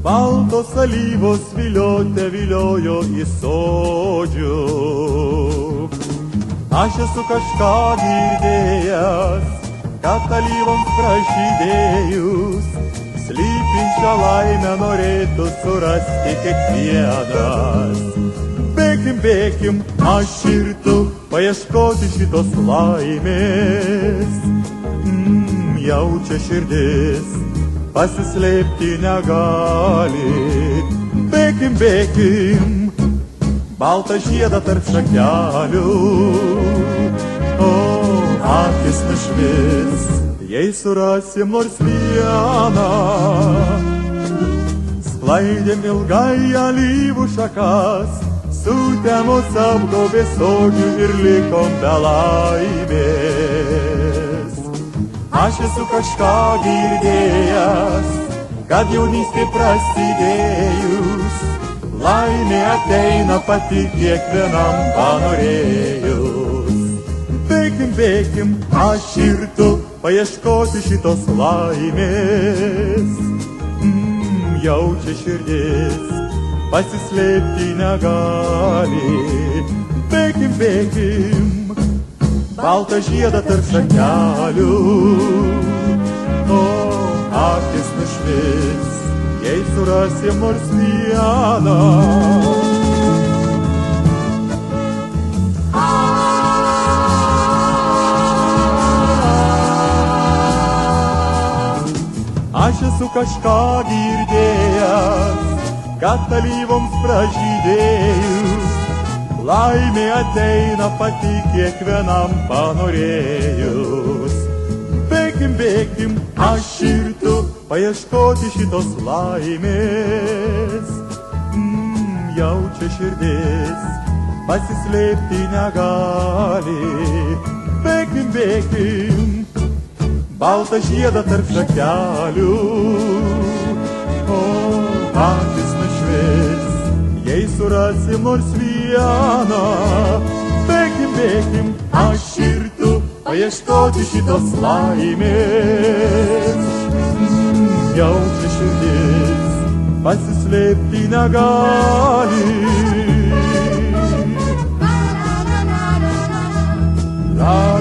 baltos alyvos viliotė viliojo į sodžių. Aš esu kažką girdėjęs, kad alyvoms pražydėjus, slypinčią laimę norėtų surasti kiekvienas. Bėkim, bėkim, aš ir tu, paieškoti šitos laimės. Jaučia širdis, pasislėpti negali. Bėkim, bėkim, baltą žiedą tarp šakelių. O, akis nušvis, jei surasim nors vieną. Sklaidėm ilgai alyvų šakas, sutemos apgaubė sodžių ir likom be laimės. Aš esu kažką girdėjęs, kad jaunystė prasidėjus, laimė ateina pati kiekvienam panorėjus. Bėkim, bėkim, aš ir tu, paieškoti šitos laimės. Jaučia širdis, pasislėpti negali. Bėkim, bėkim, baltą žiedą tarp šakelių. O, akis nušvis, jei surasim nors vieną. Aš esu kažką girdėjęs, kad alyvoms pražydėjus, laimė ateina pati kiekvienam panorėjus. Bėkim, bėkim, aš ir tu, paieškoti šitos laimės. Jaučia širdis, pasislėpti negali. Bėkim, bėkim, baltą žiedą tarp šakelių. O, akis nušvis, jei surasim nors vieną. Bėkim, bėkim, aš ir tu, paieškoti šitos laimės. Jaučia širdis, pasislėpti negali. La